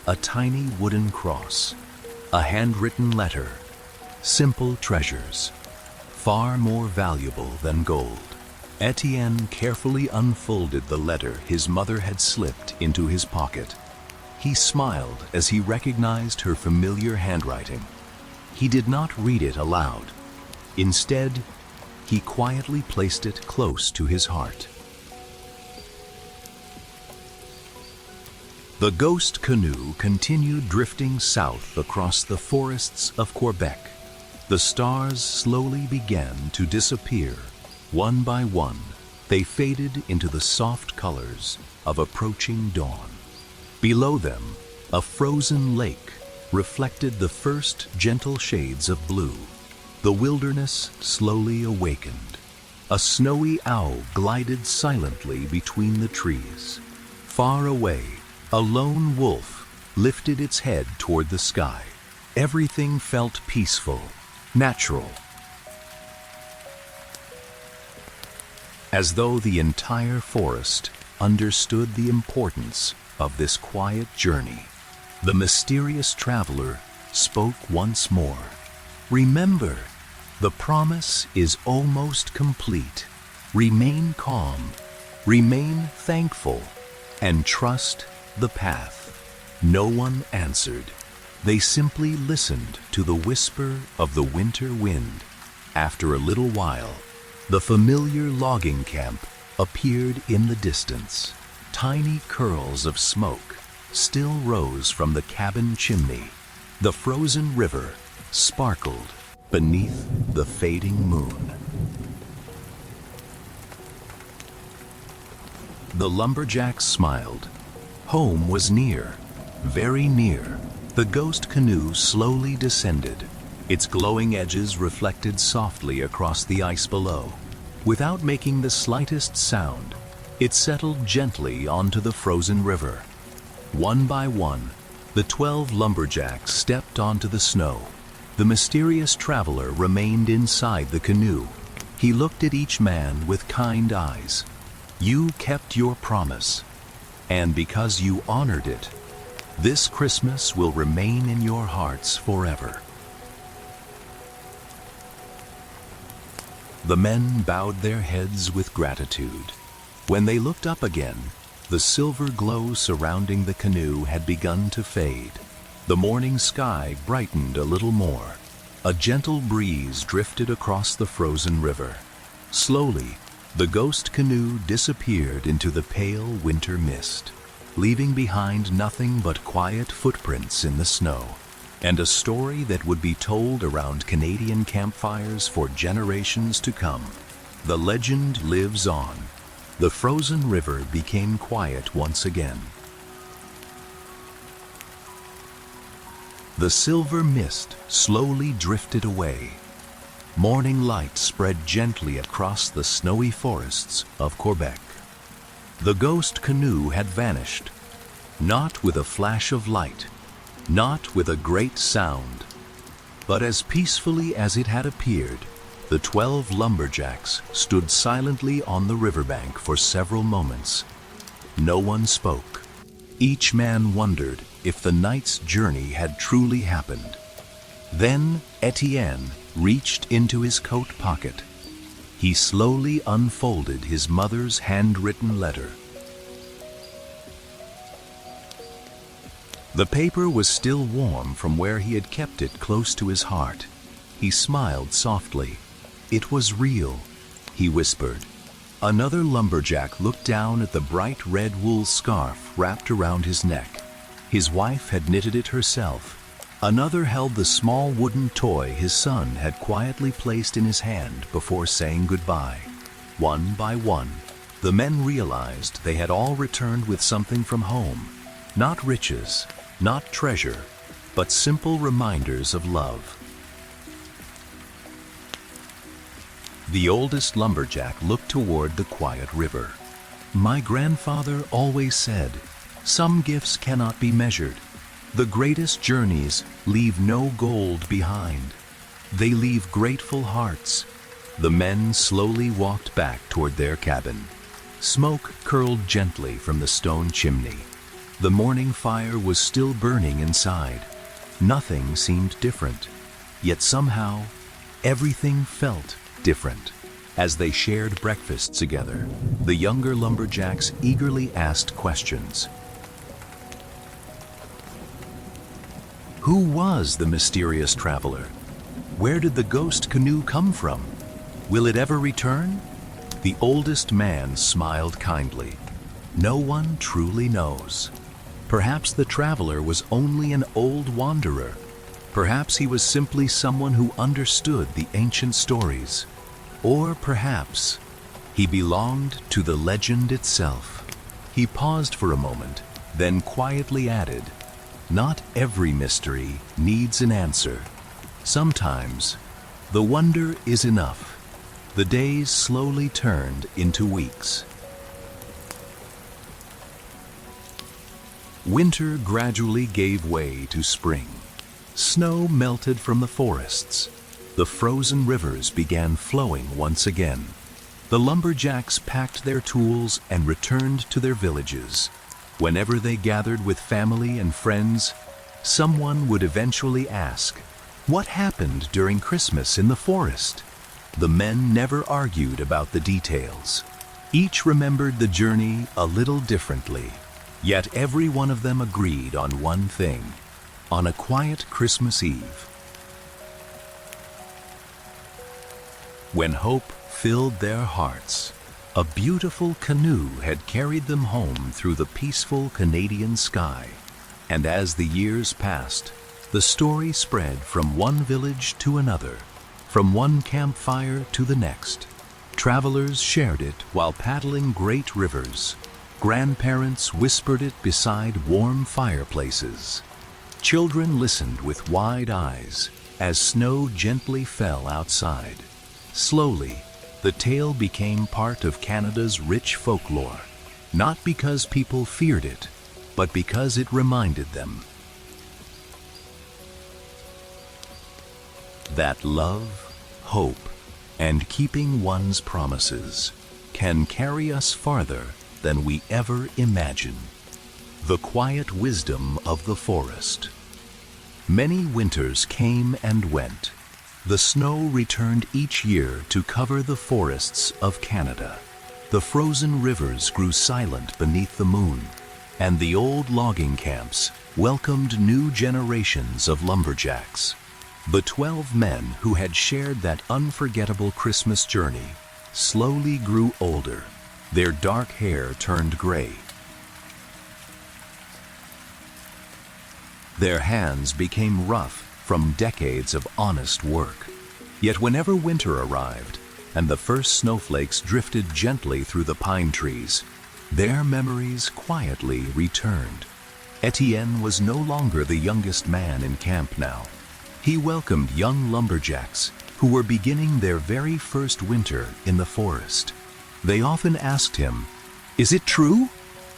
a tiny wooden cross, a handwritten letter. Simple treasures, far more valuable than gold. Etienne carefully unfolded the letter his mother had slipped into his pocket. He smiled as he recognized her familiar handwriting. He did not read it aloud. Instead, he quietly placed it close to his heart. The ghost canoe continued drifting south across the forests of Quebec. The stars slowly began to disappear. One by one, they faded into the soft colors of approaching dawn. Below them, a frozen lake reflected the first gentle shades of blue. The wilderness slowly awakened. A snowy owl glided silently between the trees. Far away, a lone wolf lifted its head toward the sky. Everything felt peaceful, natural, as though the entire forest understood the importance of this quiet journey. The mysterious traveler spoke once more. Remember, the promise is almost complete. Remain calm, remain thankful, and trust the path. No one answered. They simply listened to the whisper of the winter wind. After a little while, the familiar logging camp appeared in the distance. Tiny curls of smoke still rose from the cabin chimney. The frozen river sparkled beneath the fading moon. The lumberjacks smiled. Home was near, very near. The ghost canoe slowly descended. Its glowing edges reflected softly across the ice below. Without making the slightest sound, it settled gently onto the frozen river. One by one, the 12 lumberjacks stepped onto the snow. The mysterious traveler remained inside the canoe. He looked at each man with kind eyes. You kept your promise, and because you honored it, this Christmas will remain in your hearts forever. The men bowed their heads with gratitude. When they looked up again, the silver glow surrounding the canoe had begun to fade. The morning sky brightened a little more. A gentle breeze drifted across the frozen river. Slowly, the ghost canoe disappeared into the pale winter mist, leaving behind nothing but quiet footprints in the snow, and a story that would be told around Canadian campfires for generations to come. The legend lives on. The frozen river became quiet once again. The silver mist slowly drifted away. Morning light spread gently across the snowy forests of Quebec. The ghost canoe had vanished, not with a flash of light, not with a great sound, but as peacefully as it had appeared. The 12 lumberjacks stood silently on the riverbank for several moments. No one spoke. Each man wondered if the night's journey had truly happened. Then Etienne reached into his coat pocket. He slowly unfolded his mother's handwritten letter. The paper was still warm from where he had kept it close to his heart. He smiled softly. It was real, he whispered. Another lumberjack looked down at the bright red wool scarf wrapped around his neck. His wife had knitted it herself. Another held the small wooden toy his son had quietly placed in his hand before saying goodbye. One by one, the men realized they had all returned with something from home. Not riches, not treasure, but simple reminders of love. The oldest lumberjack looked toward the quiet river. My grandfather always said, some gifts cannot be measured. The greatest journeys leave no gold behind. They leave grateful hearts. The men slowly walked back toward their cabin. Smoke curled gently from the stone chimney. The morning fire was still burning inside. Nothing seemed different, yet somehow everything felt different. As they shared breakfast together, the younger lumberjacks eagerly asked questions. Who was the mysterious traveler? Where did the ghost canoe come from? Will it ever return? The oldest man smiled kindly. No one truly knows. Perhaps the traveler was only an old wanderer. Perhaps he was simply someone who understood the ancient stories. Or perhaps he belonged to the legend itself. He paused for a moment, then quietly added, not every mystery needs an answer. Sometimes the wonder is enough. The days slowly turned into weeks. Winter gradually gave way to spring. Snow melted from the forests. The frozen rivers began flowing once again. The lumberjacks packed their tools and returned to their villages. Whenever they gathered with family and friends, Someone would eventually ask, "What happened during Christmas in the forest?" The men never argued about the details. Each remembered the journey a little differently, yet every one of them agreed on one thing: on a quiet Christmas Eve, when hope filled their hearts, a beautiful canoe had carried them home through the peaceful Canadian sky. And as the years passed, the story spread from one village to another, from one campfire to the next. Travelers shared it while paddling great rivers. Grandparents whispered it beside warm fireplaces. Children listened with wide eyes as snow gently fell outside. Slowly, the tale became part of Canada's rich folklore, not because people feared it, but because it reminded them that love, hope, and keeping one's promises can carry us farther than we ever imagine. The quiet wisdom of the forest. Many winters came and went. The snow returned each year to cover the forests of Canada. The frozen rivers grew silent beneath the moon, and the old logging camps welcomed new generations of lumberjacks. The 12 men who had shared that unforgettable Christmas journey slowly grew older. Their dark hair turned gray. Their hands became rough from decades of honest work. Yet whenever winter arrived and the first snowflakes drifted gently through the pine trees, their memories quietly returned. Etienne was no longer the youngest man in camp now. He welcomed young lumberjacks who were beginning their very first winter in the forest. They often asked him, "Is it true?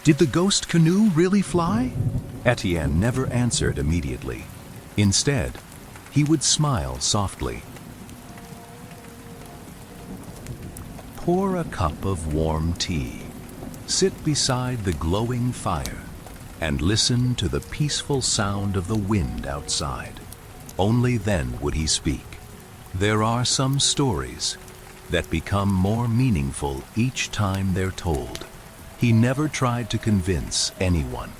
Did the ghost canoe really fly?" Etienne never answered immediately. Instead, he would smile softly. Pour a cup of warm tea, sit beside the glowing fire, and listen to the peaceful sound of the wind outside. Only then would he speak. There are some stories that become more meaningful each time they're told. He never tried to convince anyone.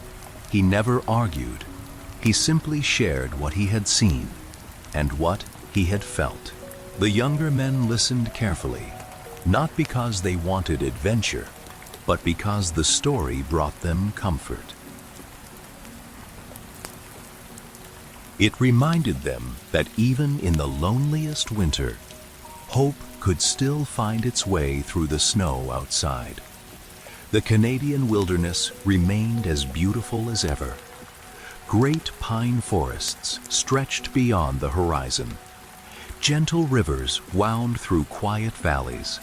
He never argued. He simply shared what he had seen and what he had felt. The younger men listened carefully, not because they wanted adventure, but because the story brought them comfort. It reminded them that even in the loneliest winter, hope could still find its way through the snow outside. The Canadian wilderness remained as beautiful as ever. Great pine forests stretched beyond the horizon. Gentle rivers wound through quiet valleys.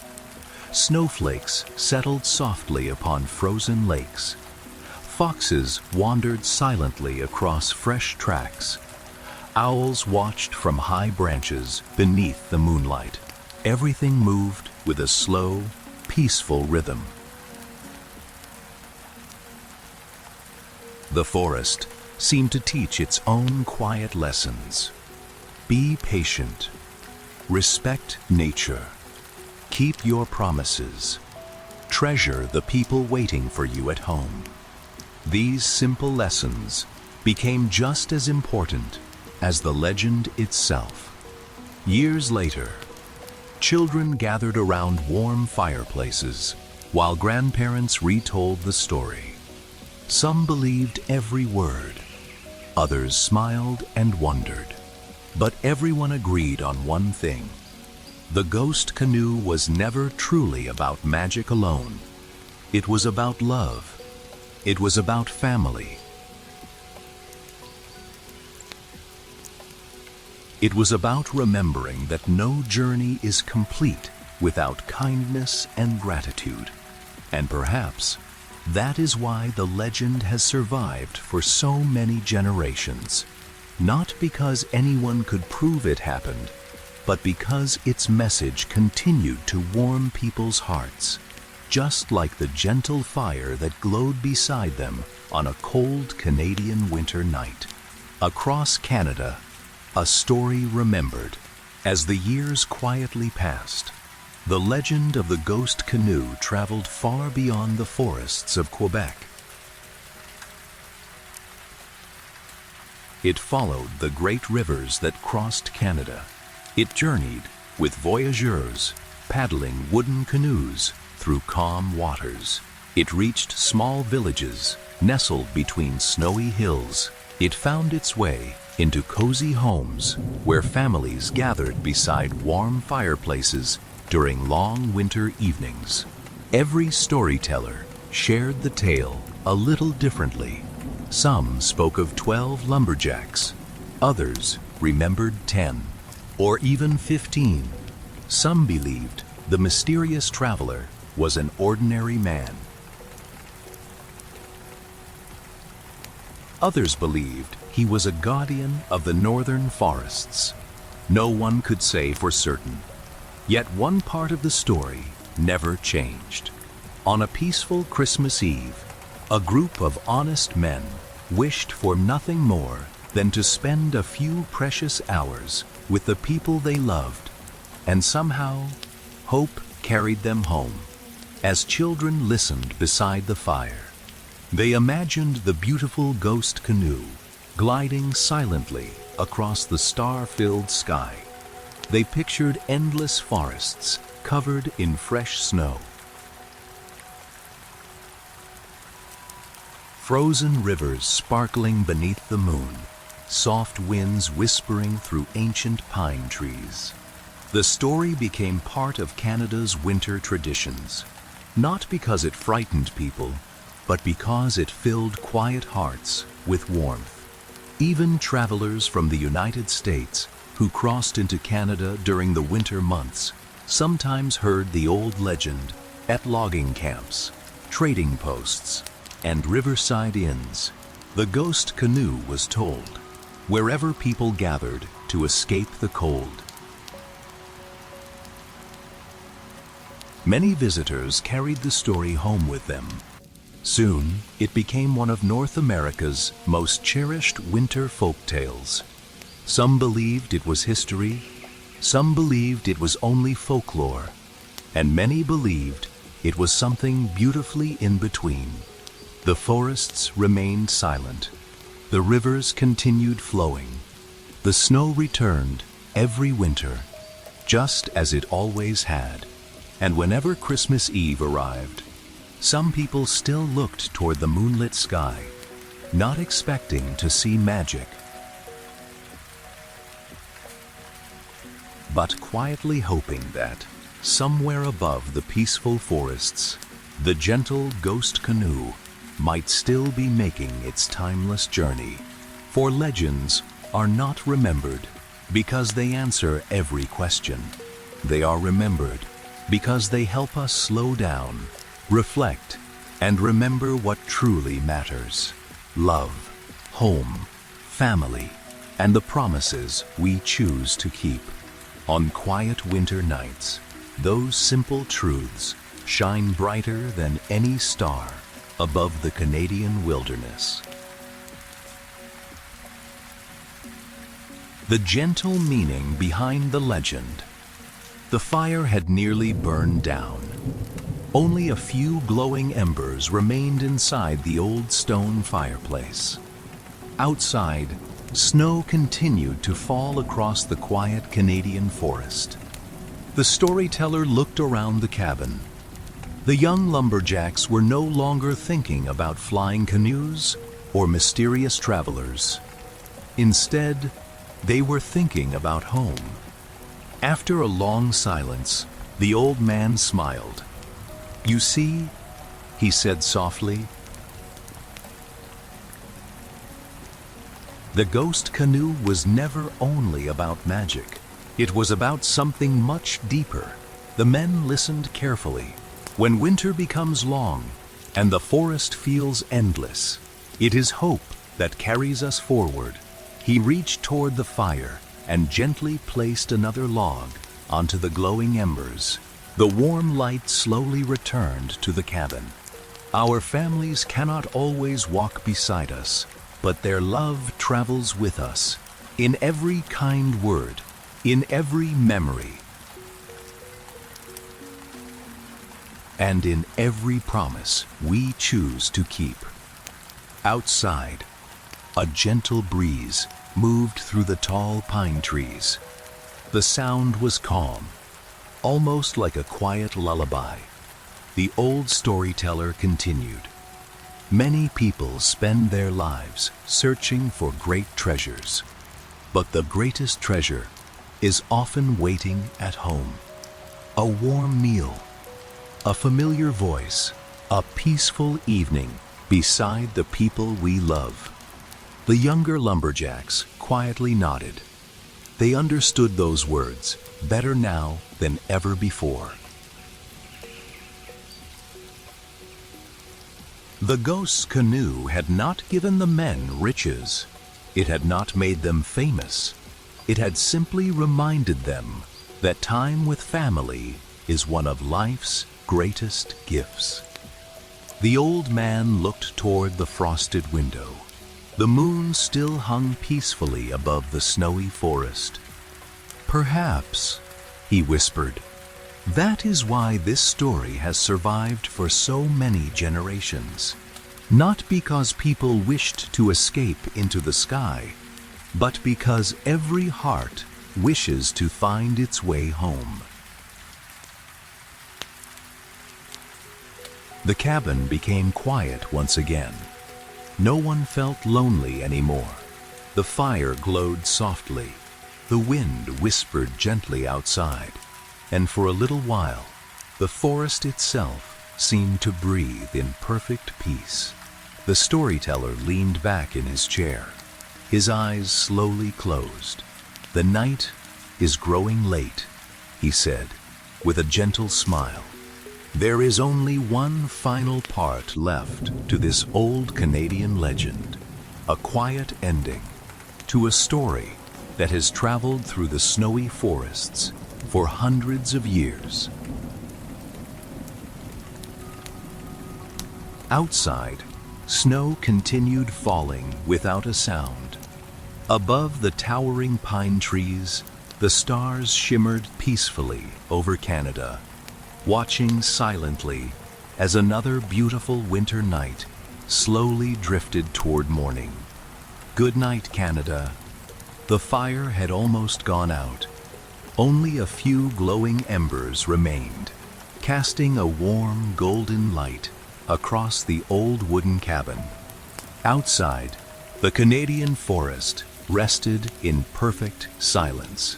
Snowflakes settled softly upon frozen lakes. Foxes wandered silently across fresh tracks. Owls watched from high branches beneath the moonlight. Everything moved with a slow, peaceful rhythm. The forest seemed to teach its own quiet lessons. Be patient. Respect nature. Keep your promises. Treasure the people waiting for you at home. These simple lessons became just as important as the legend itself. Years later, children gathered around warm fireplaces while grandparents retold the story. Some believed every word, others smiled and wondered, but everyone agreed on one thing. The ghost canoe was never truly about magic alone. It was about love. It was about family. It was about remembering that no journey is complete without kindness and gratitude. And perhaps that is why the legend has survived for so many generations. Not because anyone could prove it happened, but because its message continued to warm people's hearts, just like the gentle fire that glowed beside them on a cold Canadian winter night. Across Canada, a story remembered. As the years quietly passed, the legend of the ghost canoe traveled far beyond the forests of Quebec. It followed the great rivers that crossed Canada. It journeyed with voyageurs, paddling wooden canoes through calm waters. It reached small villages nestled between snowy hills. It found its way into cozy homes where families gathered beside warm fireplaces during long winter evenings. Every storyteller shared the tale a little differently. Some spoke of 12 lumberjacks, others remembered 10, or even 15. Some believed the mysterious traveler was an ordinary man. Others believed he was a guardian of the northern forests. No one could say for certain. Yet one part of the story never changed. On a peaceful Christmas Eve, a group of honest men wished for nothing more than to spend a few precious hours with the people they loved, and somehow, hope carried them home. As children listened beside the fire, they imagined the beautiful ghost canoe gliding silently across the star-filled sky. They pictured endless forests covered in fresh snow, frozen rivers sparkling beneath the moon, soft winds whispering through ancient pine trees. The story became part of Canada's winter traditions, not because it frightened people, but because it filled quiet hearts with warmth. Even travelers from the United States who crossed into Canada during the winter months sometimes heard the old legend at logging camps, trading posts, and riverside inns. The ghost canoe was told wherever people gathered to escape the cold. Many visitors carried the story home with them. Soon, it became one of North America's most cherished winter folk tales. Some believed it was history, some believed it was only folklore, and many believed it was something beautifully in between. The forests remained silent, the rivers continued flowing, the snow returned every winter, just as it always had. And whenever Christmas Eve arrived, some people still looked toward the moonlit sky, not expecting to see magic, but quietly hoping that, somewhere above the peaceful forests, the gentle ghost canoe might still be making its timeless journey. For legends are not remembered because they answer every question. They are remembered because they help us slow down, reflect, and remember what truly matters: love, home, family, and the promises we choose to keep. On quiet winter nights, those simple truths shine brighter than any star above the Canadian wilderness. The gentle meaning behind the legend. The fire had nearly burned down. Only a few glowing embers remained inside the old stone fireplace. Outside, snow continued to fall across the quiet Canadian forest. The storyteller looked around the cabin. The young lumberjacks were no longer thinking about flying canoes or mysterious travelers. Instead, they were thinking about home. After a long silence, the old man smiled. "You see," he said softly, "the ghost canoe was never only about magic. It was about something much deeper." The men listened carefully. When winter becomes long and the forest feels endless, it is hope that carries us forward. He reached toward the fire and gently placed another log onto the glowing embers. The warm light slowly returned to the cabin. Our families cannot always walk beside us, but their love travels with us, in every kind word, in every memory, and in every promise we choose to keep. Outside, a gentle breeze moved through the tall pine trees. The sound was calm, almost like a quiet lullaby. The old storyteller continued. Many people spend their lives searching for great treasures, but the greatest treasure is often waiting at home. A warm meal, a familiar voice, a peaceful evening beside the people we love. The younger lumberjacks quietly nodded. They understood those words better now than ever before. The ghost's canoe had not given the men riches. It had not made them famous. It had simply reminded them that time with family is one of life's greatest gifts. The old man looked toward the frosted window. The moon still hung peacefully above the snowy forest. "Perhaps," he whispered, "that is why this story has survived for so many generations. Not because people wished to escape into the sky, but because every heart wishes to find its way home." The cabin became quiet once again. No one felt lonely anymore. The fire glowed softly. The wind whispered gently outside, and for a little while, the forest itself seemed to breathe in perfect peace. The storyteller leaned back in his chair. His eyes slowly closed. "The night is growing late," he said, with a gentle smile. "There is only one final part left to this old Canadian legend, a quiet ending to a story that has traveled through the snowy forests for hundreds of years." Outside, snow continued falling without a sound. Above the towering pine trees, the stars shimmered peacefully over Canada, watching silently as another beautiful winter night slowly drifted toward morning. Good night, Canada. The fire had almost gone out. Only a few glowing embers remained, casting a warm golden light across the old wooden cabin. Outside, the Canadian forest rested in perfect silence.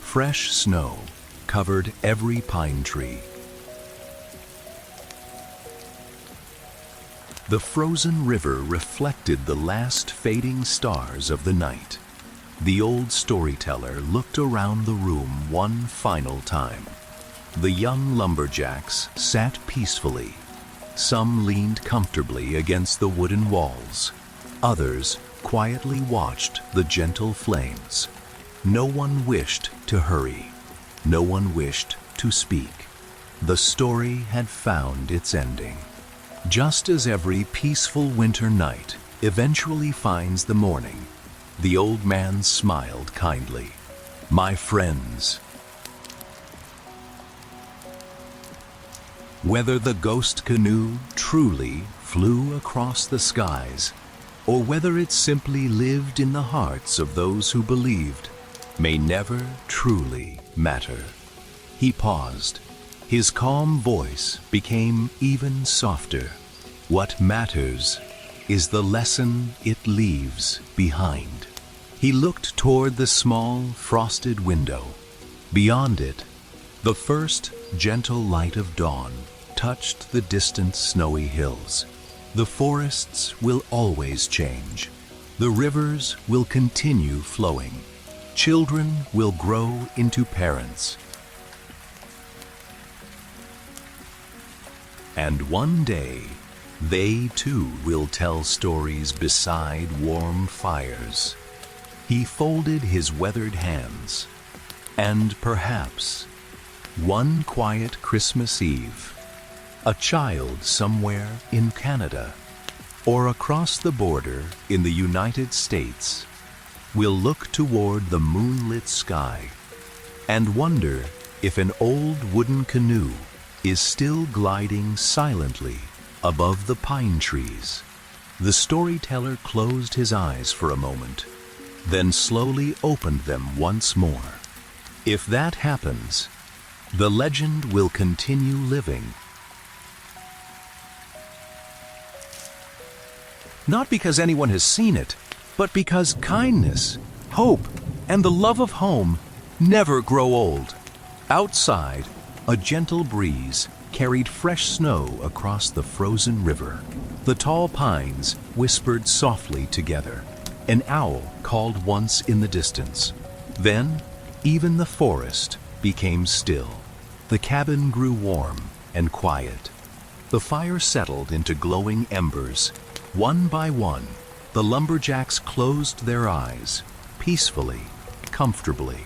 Fresh snow covered every pine tree. The frozen river reflected the last fading stars of the night. The old storyteller looked around the room one final time. The young lumberjacks sat peacefully. Some leaned comfortably against the wooden walls. Others quietly watched the gentle flames. No one wished to hurry. No one wished to speak. The story had found its ending. Just as every peaceful winter night eventually finds the morning, the old man smiled kindly. "My friends, whether the ghost canoe truly flew across the skies, or whether it simply lived in the hearts of those who believed, may never truly matter." He paused. His calm voice became even softer. "What matters is the lesson it leaves behind." He looked toward the small, frosted window. Beyond it, the first gentle light of dawn touched the distant snowy hills. The forests will always change. The rivers will continue flowing. Children will grow into parents. And one day, they too will tell stories beside warm fires. He folded his weathered hands, and perhaps, one quiet Christmas Eve, a child somewhere in Canada or across the border in the United States, we'll look toward the moonlit sky and wonder if an old wooden canoe is still gliding silently above the pine trees. The storyteller closed his eyes for a moment, then slowly opened them once more. If that happens, the legend will continue living. Not because anyone has seen it, but because kindness, hope, and the love of home never grow old. Outside, a gentle breeze carried fresh snow across the frozen river. The tall pines whispered softly together. An owl called once in the distance. Then, even the forest became still. The cabin grew warm and quiet. The fire settled into glowing embers. One by one, the lumberjacks closed their eyes, peacefully, comfortably.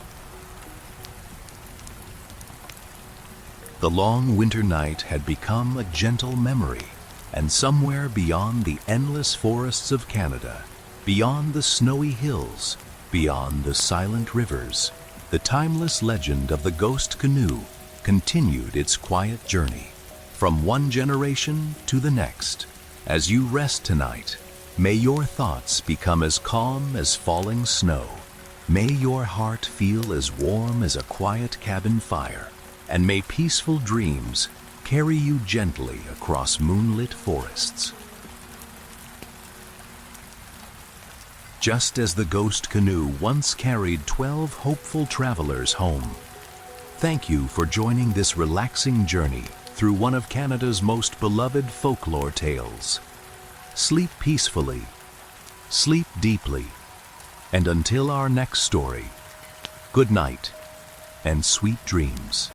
The long winter night had become a gentle memory, and somewhere beyond the endless forests of Canada, beyond the snowy hills, beyond the silent rivers, the timeless legend of the ghost canoe continued its quiet journey, from one generation to the next. As you rest tonight, may your thoughts become as calm as falling snow. May your heart feel as warm as a quiet cabin fire, and may peaceful dreams carry you gently across moonlit forests. Just as the ghost canoe once carried 12 hopeful travelers home. Thank you for joining this relaxing journey through one of Canada's most beloved folklore tales. Sleep peacefully, sleep deeply, and until our next story, good night and sweet dreams.